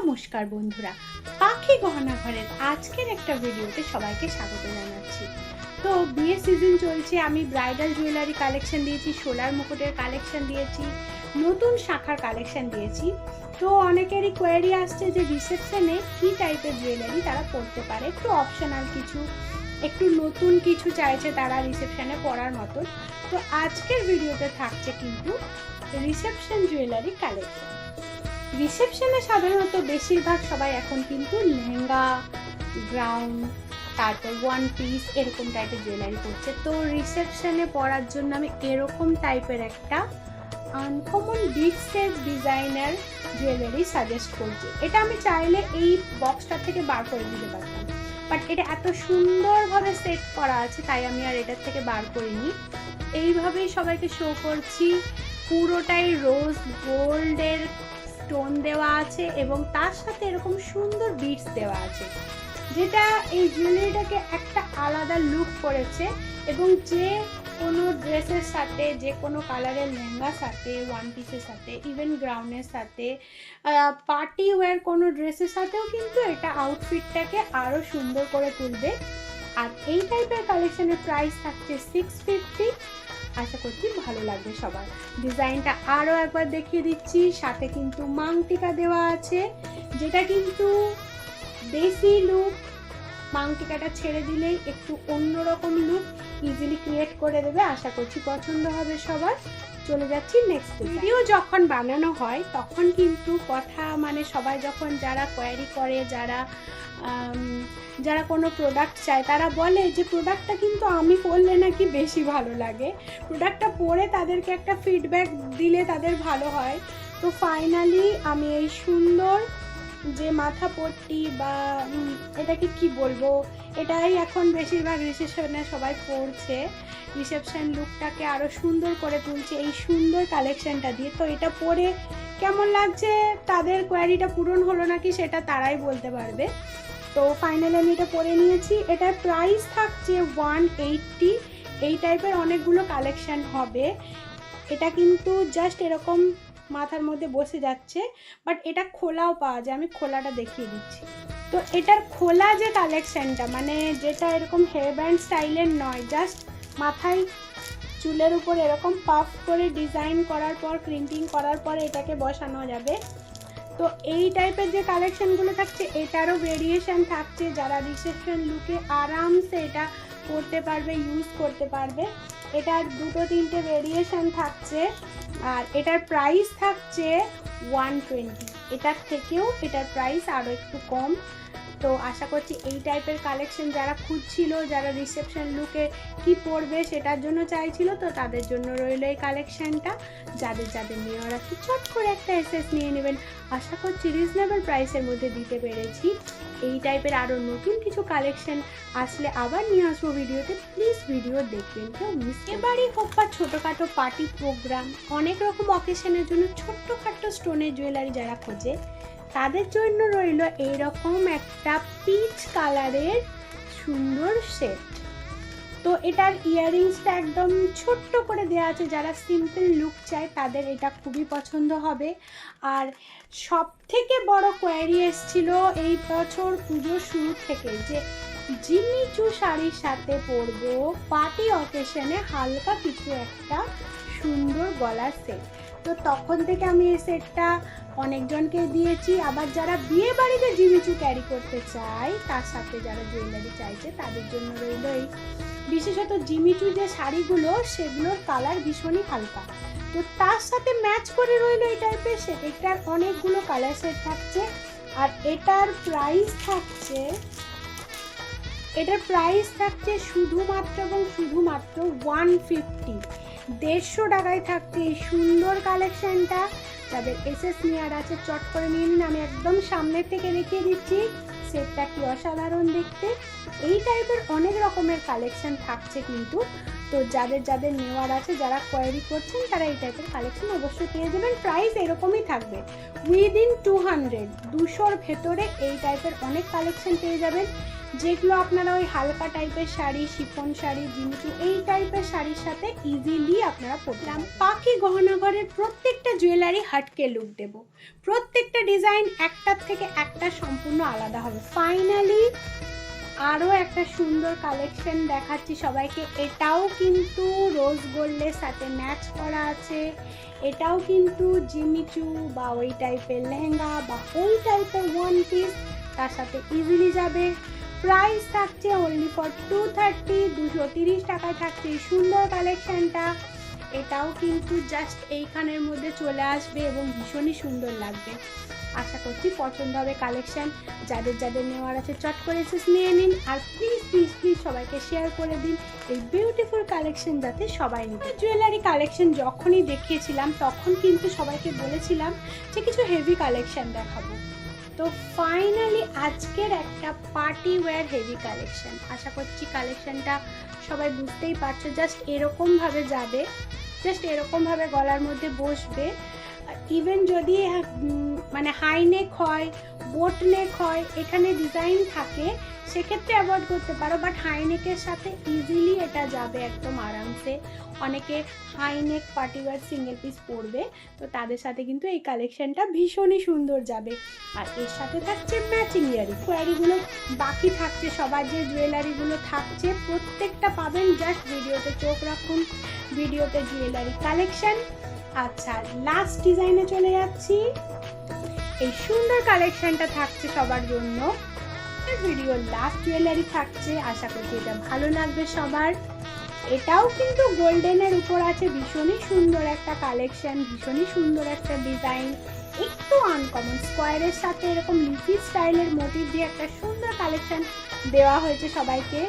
নমস্কার বন্ধুরা, পাখি গহনা ঘরের আজকের একটা ভিডিওতে সবাইকে স্বাগত জানাচ্ছি। তো বিয়ে সিজন চলছে, আমি ব্রাইডাল জুয়েলারি কালেকশন দিয়েছি, সোলার মুকুটের কালেকশন দিয়েছি, নতুন শাখার কালেকশন দিয়েছি। তো অনেকেরই কোয়েরি আসছে যে রিসেপশনে কী টাইপের জুয়েলারি তারা পরতে পারে, একটু অপশনাল কিছু, একটু নতুন কিছু চাইছে তারা রিসেপশনে পরার মতন। তো আজকের ভিডিওতে থাকছে কিন্তু রিসেপশন জুয়েলারি কালেকশন। রিসেপশনে সাধারণত বেশিরভাগ সবাই এখন কিন্তু লেহেঙ্গা, গ্রাউন, তারপর ওয়ান পিস এরকম টাইপের জুয়েলারি পরছে। তো রিসেপশনে পরার জন্য আমি এরকম টাইপের একটা আনকমন বিটসের ডিজাইনার জুয়েলারি সাজেস্ট করছি। এটা আমি চাইলে এই বক্সটা থেকে বার করে দিতে পারতাম, বাট এটা এত সুন্দরভাবে সেট করা আছে তাই আমি আর এটার থেকে বার করিনি। এইভাবেই সবাইকে শো করছি। পুরোটাই রোজ গোল্ডের স্টোন দেওয়া আছে এবং তার সাথে এরকম সুন্দর বিটস দেওয়া আছে, যেটা এই জুয়েলারিটাকে একটা আলাদা লুক করেছে। এবং যে কোনো ড্রেসের সাথে, যে কোনো কালারের লেহেঙ্গার সাথে, ওয়ান পিসের সাথে, ইভেন গ্রাউনের সাথে, পার্টি ওয়্যার কোনো ড্রেসের সাথেও কিন্তু এটা আউটফিটটাকে আরও সুন্দর করে তুলবে। আর এই টাইপের কালেকশনের প্রাইস থাকছে 650। আশা করছি ভালো লাগবে সবার। ডিজাইনটা আরও একবার দেখিয়ে দিচ্ছি, সাথে কিন্তু মাংটিকা দেওয়া আছে, যেটা কিন্তু দেশি লুক। মাংটিকাটা ছেড়ে দিলেই একটু অন্যরকম লুক ইজিলি ক্রিয়েট করে দেবে। আশা করছি পছন্দ হবে সবার। চলে যাচ্ছি নেক্সট। ভিডিও যখন বানানো হয় তখন কিন্তু কথা মানে সবাই যখন যারা কোয়ারি করে, যারা কোনো প্রোডাক্ট চায় তারা বলে যে প্রোডাক্টটা কিন্তু আমি পরলে নাকি বেশি ভালো লাগে, প্রোডাক্টটা পরে তাদেরকে একটা ফিডব্যাক দিলে তাদের ভালো হয়। তো ফাইনালি আমি এই সুন্দর যে মাথা পট্টি বা এটাকে কি বলবো, এটাই এখন বেশিরভাগ রিসেপশনে সবাই পরছে। রিসেপশন লুকটাকে আরও সুন্দর করে তুলছে এই সুন্দর কালেকশনটা দিয়ে। তো এটা পরে কেমন লাগছে, তাদের কোয়ারিটা পূরণ হলো নাকি সেটা তারাই বলতে পারবে। তো ফাইনালি আমি এটা পরে নিয়েছি। এটার প্রাইস থাকছে 180। এই টাইপের অনেকগুলো কালেকশন হবে। এটা কিন্তু জাস্ট এরকম মাথার মধ্যে বসে যাচ্ছে, বাট এটা খোলাও পাওয়া যায়। আমি খোলাটা দেখিয়ে দিচ্ছি। তো এটার খোলা যে কালেকশনটা, মানে যেটা এরকম হেয়ার ব্যান্ড স্টাইলের নয়, জাস্ট মাথায় চুলের উপর এরকম পাফ করে ডিজাইন করার পর, প্রিন্টিং করার পর এটাকে বসানো যাবে। তো এই টাইপের যে কালেকশনগুলো থাকছে এটারও ভেরিয়েশন থাকছে। যারা রিসেপশন লুকে আরামসে এটা পরতে পারবে, ইউজ করতে পারবে। এটার দুটো তিনটে ভেরিয়েশন থাকছে আর এটার প্রাইস থাকছে 120। এটার থেকেও এটার প্রাইস আরও একটু কম। তো আশা করছি এই টাইপের কালেকশন যারা খুঁজছিল, যারা রিসেপশন লুকে কি পরবে সেটার জন্য চাইছিল, তো তাদের জন্য রইল এই কালেকশনটা। যাদের যাদের নেওয়ার আছে চট করে একটা এসএস নিয়ে নেবেন। আশা করছি রিজনেবল প্রাইসের মধ্যে দিতে পেরেছি। এই টাইপের আরও নতুন কিছু কালেকশন আসলে আবার নিয়ে আসবো ভিডিওতে। প্লিজ ভিডিও দেখবেন, কেউ মিস। এবারই হোক বা ছোটোখাটো পার্টি প্রোগ্রাম, অনেক রকম অকেশনের জন্য ছোট্টখাটো স্টোনের জুয়েলারি যারা খোঁজে তাদের জন্য রইল এইরকম একটা পিচ কালারের সুন্দর সেট। তো এটার ইয়াররিংসটা একদম ছোট্ট করে দেওয়া আছে। যারা সিম্পল লুক চায় তাদের এটা খুবই পছন্দ হবে। আর সব থেকে বড় কোয়ারি এসেছিল এই বছর পুজোর শুরু থেকে, যে জিমিচু শাড়ির সাথে পরবো পার্টি অকেশনে হালকা কিছু একটা সুন্দর গলার সেট। তো তখন থেকে আমি এই সেটটা অনেকজনকে দিয়েছি। আবার যারা বিয়ে বাড়িতে জিমিচু ক্যারি করতে চায়, তার সাথে যারা জুয়েলারি চাইছে তাদের জন্য রইল এই। বিশেষত জিমিচু যে শাড়িগুলো সেগুলোর কালার ভীষণই হালকা, তো তার সাথে ম্যাচ করে রইল এই টাইপের সেট। এটার অনেকগুলো কালার সেট থাকছে আর এটার প্রাইস থাকছে শুধুমাত্র এবং শুধুমাত্র 150। 150 টাকায় থাকছে এই সুন্দর কালেকশনটা। যাদের এসএস নেওয়ার আছে চট করে নিয়ে নিন। আমি একদম সামনের থেকে দেখিয়ে দিচ্ছি সেটটা কি অসাধারণ দেখতে। এই টাইপের অনেক রকমের কালেকশন থাকছে কিন্তু। তো যাদের যাদের নেওয়ার আছে, যারা কোয়ারি করছেন, তারা এই টাইপের কালেকশন অবশ্যই পেয়ে যাবেন। প্রাইস এরকমই থাকবে উইদিন 200 ভেতরে এই টাইপের অনেক কালেকশন পেয়ে যাবেন, যেগুলো আপনারা ওই হালকা টাইপের শাড়ি, শিফন শাড়ি, জিমিচু এই টাইপের শাড়ির সাথে ইজিলি আপনারা পরলাম। পাখি গহনাঘরের প্রত্যেকটা জুয়েলারি হাটকে লুক দেব, প্রত্যেকটা ডিজাইন একটার থেকে একটা সম্পূর্ণ আলাদা হবে। ফাইনালি আরও একটা সুন্দর কালেকশন দেখাচ্ছি সবাইকে। এটাও কিন্তু রোজ গোল্ডের সাথে ম্যাচ করা আছে, এটাও কিন্তু জিমিচু বা ওই টাইপের লেহেঙ্গা বা ওই টাইপের ওয়ান পিস তার সাথে ইজিলি যাবে। প্রাইস থাকছে অনলি ফর 230, 230 টাকায় থাকছে এই সুন্দর কালেকশনটা। এটাও কিন্তু জাস্ট এইখানের মধ্যে চলে আসবে এবং ভীষণই সুন্দর লাগবে। আশা করছি পছন্দ হবে কালেকশন। যাদের যাদের নেওয়ার আছে চট করে নিয়ে নিন, আর প্লিজ প্লিজ প্লিজ সবাইকে শেয়ার করে দিন এই বিউটিফুল কালেকশন যাতে সবাই নিন। জুয়েলারি কালেকশন যখনই দেখিয়েছিলাম তখন কিন্তু সবাইকে বলেছিলাম যে কিছু হেভি কালেকশন দেখাবো। তো ফাইনালি আজকের একটা পার্টি ওয়্যার হেভি কালেকশন। আশা করছি কালেকশনটা সবাই বুঝতেই পারছো, জাস্ট এরকমভাবে যাবে, জাস্ট এরকমভাবে গলার মধ্যে বসবে। ইভেন যদি মানে হাই নেক হয়, বোট নেক হয়, এখানে ডিজাইন থাকে, সেক্ষেত্রে অ্যাভয়েড করতে পারো, বাট হাই নেকের সাথে ইজিলি এটা যাবে একদম আরামসে। অনেকে high neck party wear single piece পরবে, তো তাদের সাথে কিন্তু এই কালেকশনটা ভীষণই সুন্দর যাবে। আর এর সাথে থাকছে ম্যাচিং ইয়ারিং। কোয়ারিগুলো বাকি থাকছে, সবার যে জুয়েলারিগুলো থাকছে প্রত্যেকটা পাবেন। জাস্ট ভিডিওতে চোখ রাখুন, ভিডিওতে জুয়েলারি কালেকশন। আচ্ছা, লাস্ট ডিজাইনে চলে যাচ্ছি। এই সুন্দর কালেকশনটা থাকছে সবার জন্য। ভিডিও লাস্ট জুয়েলারি থাকছে, আশা করছি এটা ভালো লাগবে সবার। এটাও কিন্তু গোল্ডেনের উপর আছে, ভীষণই সুন্দর একটা কালেকশন, ভীষণই সুন্দর একটা ডিজাইন, একটু আনকমন স্কোয়ারের সাথে এরকম লিফি স্টাইলের মোটিভ দিয়ে একটা সুন্দর কালেকশন দেওয়া হয়েছে সবাইকে।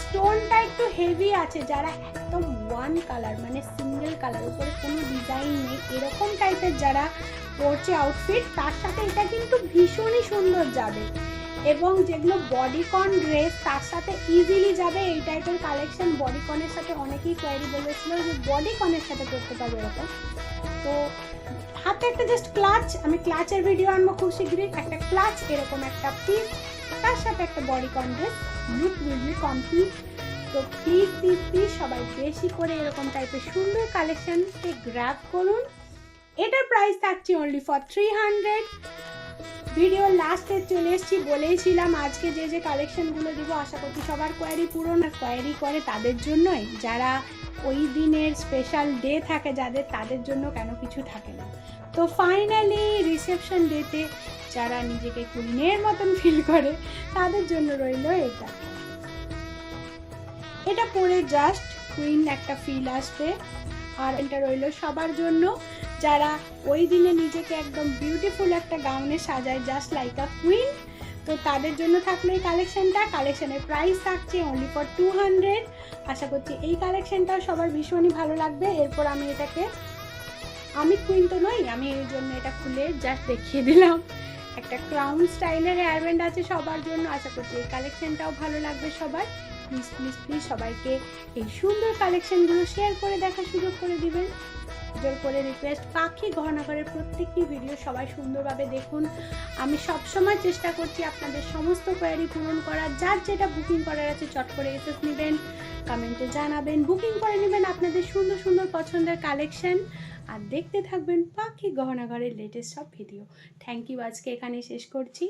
স্টোনটা একটু হেভি আছে, যারা একদম ওয়ান কালার মানে সিঙ্গেল কালার উপরে কোনো ডিজাইন নেই এরকম টাইপের যারা পরছে আউটফিট, তার সাথে এটা কিন্তু ভীষণই সুন্দর যাবে। এবং যেগুলো বডিকন ড্রেস তার সাথে ইজিলি যাবে এই টাইপের কালেকশন। বডিকনের সাথে অনেকেই কোয়ারি বলেছিল যে বডিকনের সাথে করতে পারবে এরকম। তো হাতে একটা জাস্ট ক্লাচ, আমি ক্লাচের ভিডিও আনবো খুব শীঘ্রই। একটা ক্লাচ, এরকম একটা পিস, তার সাথে একটা bodycon dress, look will be complete. তো প্লিজ প্লিজ প্লিজ সবাই বেশি করে এরকম টাইপের সুন্দর কালেকশনকে গ্র্যাব করুন। এটার প্রাইস থাকছে অনলি ফর 300। ভিডিও লাস্টে চলে এসেছি, বলেইছিলাম আজকে যে যে কালেকশনগুলো দিব আশা করছি সবার কোয়ারি পূরণ। আর কোয়ারি করে তাদের জন্যই, যারা ওই দিনের স্পেশাল ডে থাকে যাদের, তাদের জন্য কেন কিছু থাকে না। তো ফাইনালি রিসেপশন ডেতে যারা নিজেকে কুইনের মতন ফিল করে তাদের জন্য রইল এটা। এটা পরে জাস্ট কুইন একটা ফিল আসবে। আর এটা রইল সবার জন্য যারা ওই দিনে নিজেকে একদম বিউটিফুল একটা গাউনে সাজায় জাস্ট লাইক আ কুইন। তো তাদের জন্য থাকলো এই কালেকশনটা। কালেকশনের প্রাইস থাকছে অনলি ফর 200। আশা করছি এই কালেকশনটাও সবার ভীষণই ভালো লাগবে। এরপর আমি এটাকে, আমি কুইন তো নই, আমি এই জন্য এটা খুলে জাস্ট দেখিয়ে দিলাম। একটা ক্রাউন স্টাইলের হেয়ারব্যান্ড আছে সবার জন্য। আশা করছি এই কালেকশনটাও ভালো লাগবে সবার। প্লিজ প্লিজ প্লিজ সবাইকে এই সুন্দর কালেকশনগুলো শেয়ার করে দেখার সুযোগ করে দিবেন। জোর করে রিকোয়েস্ট, পাখি গহনাঘরের প্রত্যেকটি ভিডিও সবাই সুন্দরভাবে দেখুন। আমি সবসময় চেষ্টা করছি আপনাদের সমস্ত কোয়ারি পূরণ করার। যার যেটা বুকিং করার আছে চট করে এসে নেবেন, কমেন্টে জানাবেন, বুকিং করে নেবেন আপনাদের সুন্দর সুন্দর পছন্দের কালেকশন। আর দেখতে থাকবেন পাখি গহনাঘরের লেটেস্ট সব ভিডিও। থ্যাংক ইউ, আজকে এখানেই শেষ করছি।